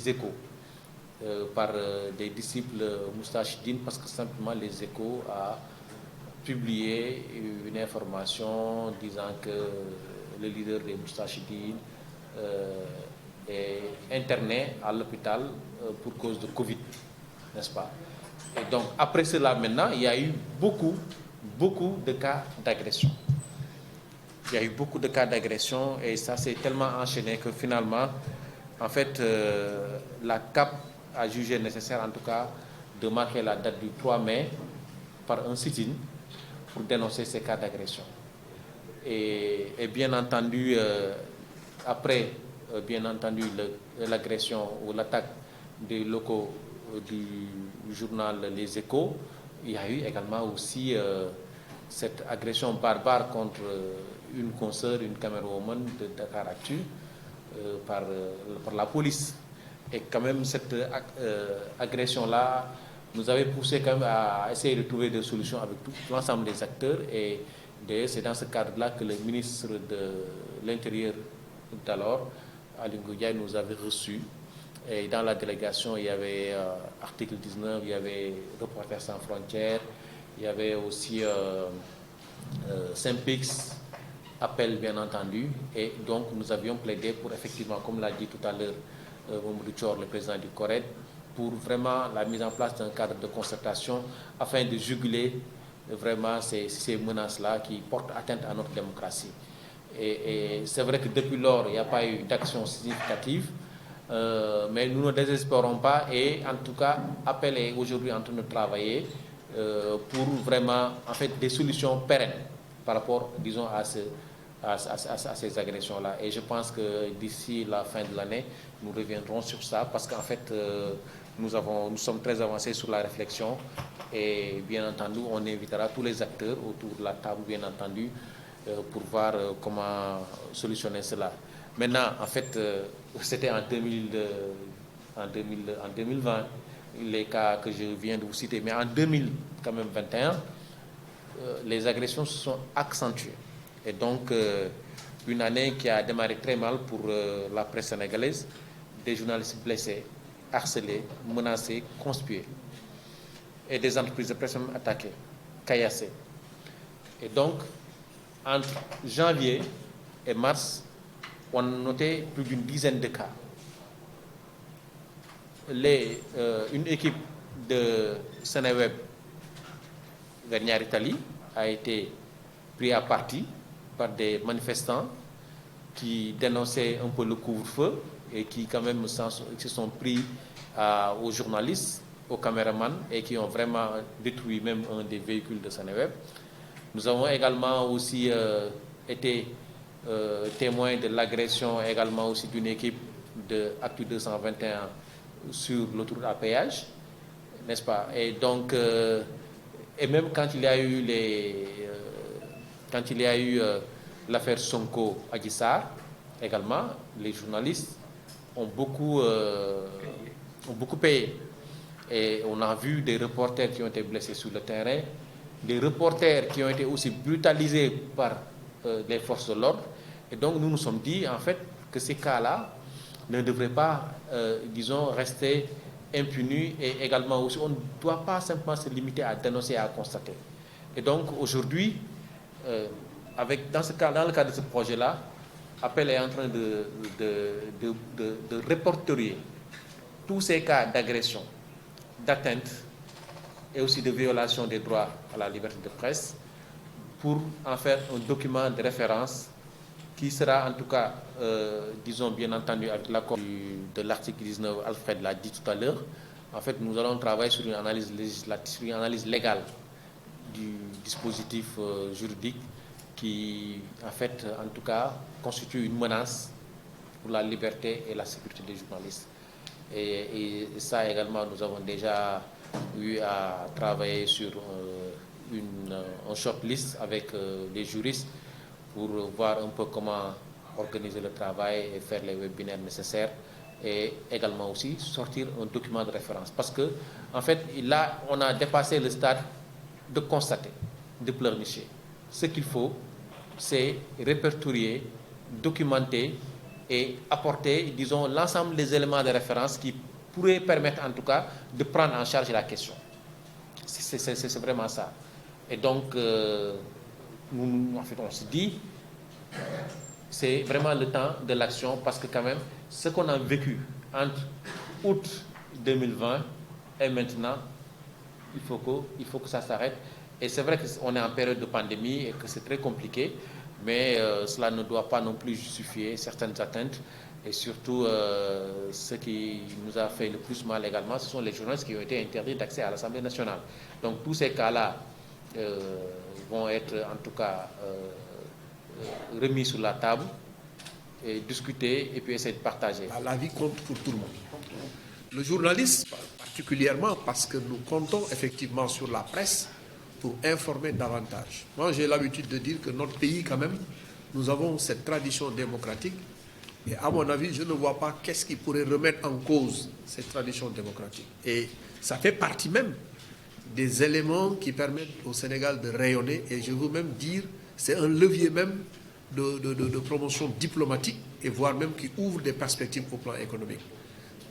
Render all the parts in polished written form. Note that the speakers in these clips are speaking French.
les Échos par des disciples moustachidines, parce que simplement les Échos a publié une information disant que le leader des moustachidines est interné à l'hôpital pour cause de Covid, n'est-ce pas? Et donc après cela maintenant, il y a eu beaucoup de cas d'agression. Il y a eu beaucoup de cas d'agression et ça s'est tellement enchaîné que finalement, en fait, la CAP a jugé nécessaire en tout cas de marquer la date du 3 mai par un sit-in pour dénoncer ces cas d'agression. Et bien entendu, après bien entendu l'agression ou l'attaque des locaux du journal Les Échos, il y a eu également aussi cette agression barbare contre une consoeur, une camerawoman de Dakaractu par la police. Et quand même cette agression-là nous avait poussé quand même à essayer de trouver des solutions avec tout l'ensemble des acteurs. Et c'est dans ce cadre-là que le ministre de l'Intérieur d'alors, Aly Ngouille Ndiaye, nous avait reçus. Et dans la délégation, il y avait article 19, il y avait Reporters sans frontières, il y avait aussi Synpics, appel bien entendu. Et donc nous avions plaidé pour effectivement, comme l'a dit tout à l'heure Mamadou Thior, le président du CORED, pour vraiment la mise en place d'un cadre de concertation afin de juguler vraiment ces menaces-là qui portent atteinte à notre démocratie. Et c'est vrai que depuis lors, il n'y a pas eu d'action significative, mais nous ne désespérons pas et en tout cas, Appel est aujourd'hui en train de travailler pour vraiment en fait des solutions pérennes par rapport, disons, à ces agressions-là. Et je pense que d'ici la fin de l'année, nous reviendrons sur ça parce qu'en fait, nous sommes très avancés sur la réflexion et bien entendu, on invitera tous les acteurs autour de la table, bien entendu, pour voir comment solutionner cela. Maintenant, en fait, c'était en 2020, les cas que je viens de vous citer, mais en 2021, les agressions se sont accentuées. Et donc, une année qui a démarré très mal pour la presse sénégalaise, des journalistes blessés, harcelés, menacés, conspués, et des entreprises de presse même attaquées, caillassées. Et donc, entre janvier et mars, on a noté plus d'une dizaine de cas. Une équipe de Sénéweb vers Italie a été prise à partie par des manifestants qui dénonçaient un peu le couvre-feu et qui quand même se sont pris aux journalistes, aux caméramans et qui ont vraiment détruit même un des véhicules de Sénéweb. Nous avons également aussi été témoins de l'agression également aussi d'une équipe de Actu 221 sur l'autoroute à péage, n'est-ce pas? Et donc, et même quand il y a eu l'affaire Sonko Adji Sarr, également, les journalistes ont beaucoup payé. Et on a vu des reporters qui ont été blessés sur le terrain, des reporters qui ont été aussi brutalisés par les forces de l'ordre. Et donc nous nous sommes dit en fait que ces cas-là ne devraient pas, disons, rester impunis et également aussi on ne doit pas simplement se limiter à dénoncer et à constater. Et donc aujourd'hui, dans le cadre de ce projet-là, Appel est en train de répertorier tous ces cas d'agression, d'atteinte et aussi de violation des droits à la liberté de presse pour en faire un document de référence qui sera en tout cas, disons bien entendu avec l'accord de l'article 19, Alfred l'a dit tout à l'heure. En fait, nous allons travailler sur une analyse législative, sur une analyse légale du dispositif juridique qui, en fait, en tout cas, constitue une menace pour la liberté et la sécurité des journalistes. Et ça également, nous avons déjà eu à travailler sur un shortlist avec les juristes pour voir un peu comment organiser le travail et faire les webinaires nécessaires et également aussi sortir un document de référence. Parce que, en fait, là, on a dépassé le stade de constater, de pleurnicher. Ce qu'il faut, c'est répertorier, documenter et apporter, disons, l'ensemble des éléments de référence qui pourraient permettre en tout cas de prendre en charge la question. C'est vraiment ça. Et donc, nous, en fait, on se dit, c'est vraiment le temps de l'action parce que quand même, ce qu'on a vécu entre août 2020 et maintenant, il faut que ça s'arrête. Et c'est vrai qu'on est en période de pandémie et que c'est très compliqué, mais cela ne doit pas non plus justifier certaines atteintes. Et surtout, ce qui nous a fait le plus mal également, ce sont les journalistes qui ont été interdits d'accès à l'Assemblée nationale. Donc tous ces cas-là vont être en tout cas remis sur la table, et discuter et puis essayer de partager. La vie compte pour tout le monde. Le journaliste, particulièrement parce que nous comptons effectivement sur la presse pour informer davantage. Moi, j'ai l'habitude de dire que notre pays, quand même, nous avons cette tradition démocratique. Et à mon avis, je ne vois pas qu'est-ce qui pourrait remettre en cause cette tradition démocratique. Et ça fait partie même des éléments qui permettent au Sénégal de rayonner. Et je veux même dire, c'est un levier même de promotion diplomatique et voire même qui ouvre des perspectives au plan économique.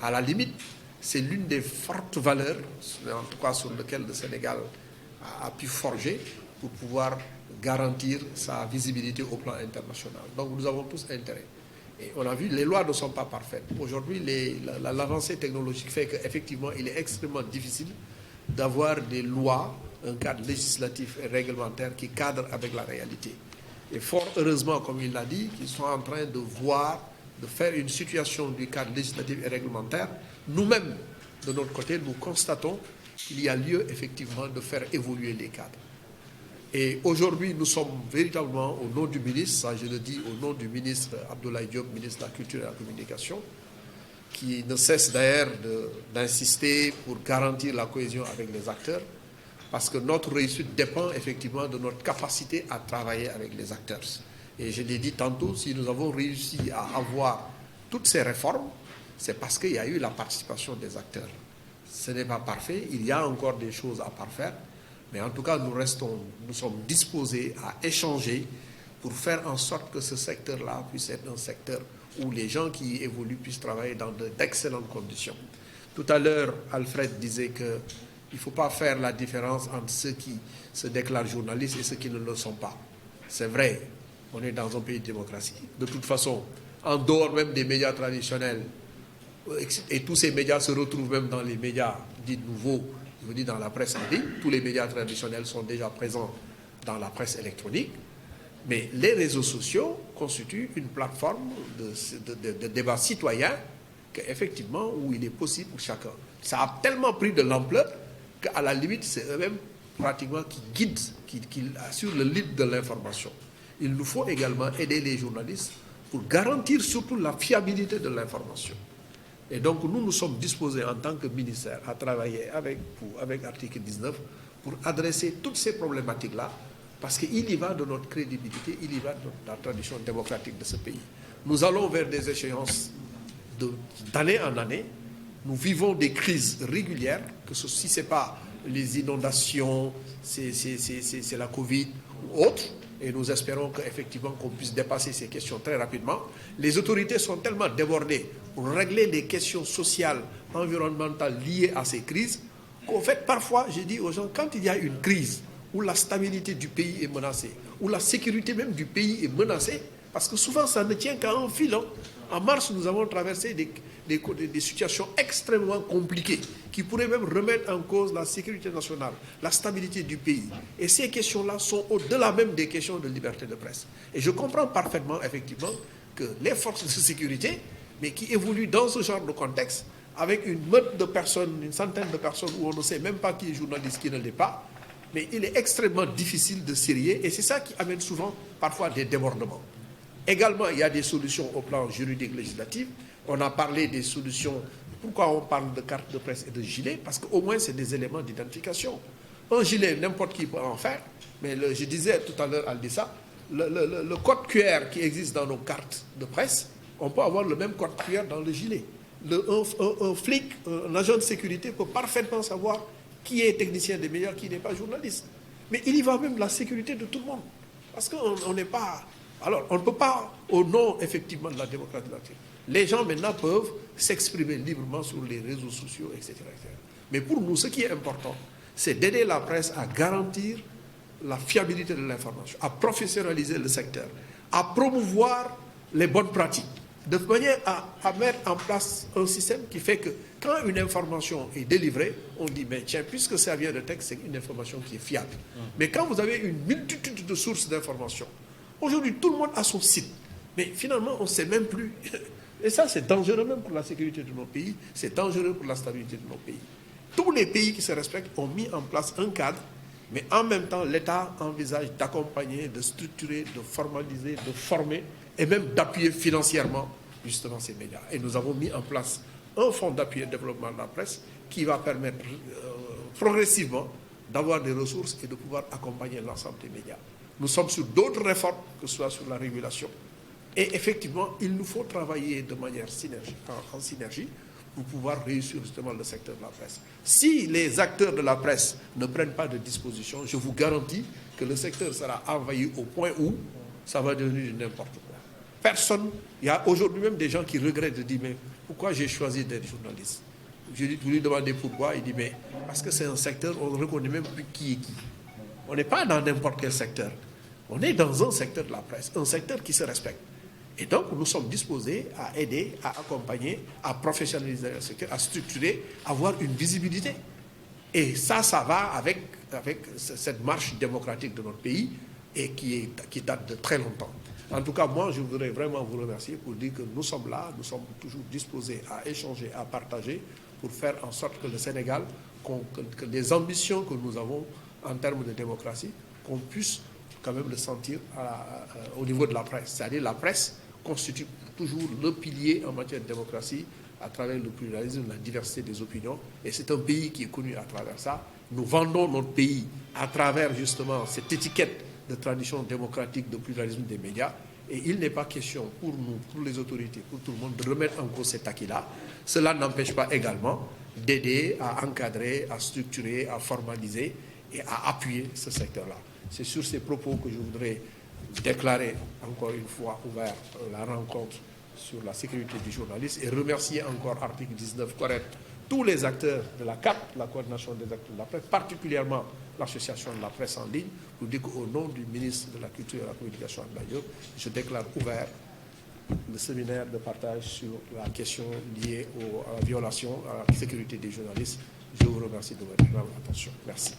À la limite, c'est l'une des fortes valeurs, en tout cas sur lesquelles le Sénégal a pu forger pour pouvoir garantir sa visibilité au plan international. Donc nous avons tous intérêt. Et on a vu, les lois ne sont pas parfaites. Aujourd'hui, l'avancée technologique fait qu'effectivement, il est extrêmement difficile d'avoir des lois, un cadre législatif et réglementaire qui cadre avec la réalité. Et fort heureusement, comme il l'a dit, qu'ils sont en train de faire une situation du cadre législatif et réglementaire. Nous-mêmes, de notre côté, nous constatons qu'il y a lieu effectivement de faire évoluer les cadres. Et aujourd'hui, nous sommes véritablement au nom du ministre, ça je le dis au nom du ministre Abdoulaye Diop, ministre de la Culture et de la Communication, qui ne cesse d'ailleurs d'insister pour garantir la cohésion avec les acteurs, parce que notre réussite dépend effectivement de notre capacité à travailler avec les acteurs. Et je l'ai dit tantôt, si nous avons réussi à avoir toutes ces réformes, c'est parce qu'il y a eu la participation des acteurs. Ce n'est pas parfait, il y a encore des choses à parfaire, mais en tout cas, nous sommes disposés à échanger pour faire en sorte que ce secteur-là puisse être un secteur où les gens qui y évoluent puissent travailler dans d'excellentes conditions. Tout à l'heure, Alfred disait qu'il ne faut pas faire la différence entre ceux qui se déclarent journalistes et ceux qui ne le sont pas. C'est vrai, on est dans un pays de démocratie. De toute façon, en dehors même des médias traditionnels, et tous ces médias se retrouvent même dans les médias dits nouveaux, je veux dire dans la presse en ligne, tous les médias traditionnels sont déjà présents dans la presse électronique, mais les réseaux sociaux constituent une plateforme de débat citoyen qu'effectivement, où il est possible pour chacun. Ça a tellement pris de l'ampleur qu'à la limite, c'est eux-mêmes pratiquement qui guident, qui assurent le lead de l'information. Il nous faut également aider les journalistes pour garantir surtout la fiabilité de l'information. Et donc, nous sommes disposés en tant que ministère à travailler avec Article 19 pour adresser toutes ces problématiques-là, parce qu'il y va de notre crédibilité, il y va de la tradition démocratique de ce pays. Nous allons vers des échéances d'année en année. Nous vivons des crises régulières, que si ce n'est pas les inondations, c'est la Covid ou autre. Et nous espérons qu'effectivement qu'on puisse dépasser ces questions très rapidement. Les autorités sont tellement débordées pour régler les questions sociales, environnementales liées à ces crises, qu'en fait, parfois, je dis aux gens, quand il y a une crise où la stabilité du pays est menacée, où la sécurité même du pays est menacée, parce que souvent, ça ne tient qu'à un fil. En mars, nous avons traversé des situations extrêmement compliquées qui pourraient même remettre en cause la sécurité nationale, la stabilité du pays. Et ces questions-là sont au-delà même des questions de liberté de presse. Et je comprends parfaitement, effectivement, que les forces de sécurité, mais qui évoluent dans ce genre de contexte, avec une meute de personnes, une centaine de personnes où on ne sait même pas qui est journaliste, qui ne l'est pas, mais il est extrêmement difficile de sérier et c'est ça qui amène souvent parfois des débordements. Également, il y a des solutions au plan juridique législatif. On a parlé des solutions. Pourquoi on parle de carte de presse et de gilet? Parce qu'au moins, c'est des éléments d'identification. Un gilet, n'importe qui peut en faire. Mais je disais tout à l'heure, Aldissa, le code QR qui existe dans nos cartes de presse, on peut avoir le même code QR dans le gilet. Un flic, un agent de sécurité peut parfaitement savoir qui est technicien des médias, qui n'est pas journaliste. Mais il y va même de la sécurité de tout le monde. Parce qu'on n'est pas Alors, on ne peut pas, au nom, effectivement, de la démocratie, les gens maintenant peuvent s'exprimer librement sur les réseaux sociaux, etc., etc. Mais pour nous, ce qui est important, c'est d'aider la presse à garantir la fiabilité de l'information, à professionnaliser le secteur, à promouvoir les bonnes pratiques, de manière à mettre en place un système qui fait que quand une information est délivrée, on dit, mais tiens, puisque ça vient de texte, c'est une information qui est fiable. Mais quand vous avez une multitude de sources d'informations, aujourd'hui, tout le monde a son site, mais finalement, on ne sait même plus. Et ça, c'est dangereux même pour la sécurité de nos pays, c'est dangereux pour la stabilité de nos pays. Tous les pays qui se respectent ont mis en place un cadre, mais en même temps, l'État envisage d'accompagner, de structurer, de formaliser, de former et même d'appuyer financièrement justement ces médias. Et nous avons mis en place un fonds d'appui et de développement de la presse qui va permettre progressivement d'avoir des ressources et de pouvoir accompagner l'ensemble des médias. Nous sommes sur d'autres réformes, que ce soit sur la régulation. Et effectivement, il nous faut travailler de manière en synergie pour pouvoir réussir justement le secteur de la presse. Si les acteurs de la presse ne prennent pas de dispositions, je vous garantis que le secteur sera envahi au point où ça va devenir n'importe quoi. Personne, il y a aujourd'hui même des gens qui regrettent de dire, mais pourquoi j'ai choisi d'être journaliste? Je lui demandais pourquoi, il dit, mais parce que c'est un secteur, on ne reconnaît même plus qui est qui. On n'est pas dans n'importe quel secteur. On est dans un secteur de la presse, un secteur qui se respecte. Et donc, nous sommes disposés à aider, à accompagner, à professionnaliser le secteur, à structurer, à avoir une visibilité. Et ça va avec cette marche démocratique de notre pays et qui date de très longtemps. En tout cas, moi, je voudrais vraiment vous remercier pour dire que nous sommes là, nous sommes toujours disposés à échanger, à partager, pour faire en sorte que le Sénégal, que les ambitions que nous avons en termes de démocratie, qu'on puisse quand même le sentir au niveau de la presse. C'est-à-dire la presse constitue toujours le pilier en matière de démocratie à travers le pluralisme, la diversité des opinions. Et c'est un pays qui est connu à travers ça. Nous vendons notre pays à travers justement cette étiquette de tradition démocratique, de pluralisme des médias. Et il n'est pas question pour nous, pour les autorités, pour tout le monde, de remettre en cause cet acquis-là. Cela n'empêche pas également d'aider à encadrer, à structurer, à formaliser et à appuyer ce secteur-là. C'est sur ces propos que je voudrais déclarer encore une fois ouvert la rencontre sur la sécurité du journaliste et remercier encore article 19 correct tous les acteurs de la CAP, la coordination des acteurs de la presse, particulièrement l'association de la presse en ligne, pour dire qu'au nom du ministre de la Culture et de la Communication, je déclare ouvert le séminaire de partage sur la question liée à la violation à la sécurité des journalistes. Je vous remercie de votre attention. Merci.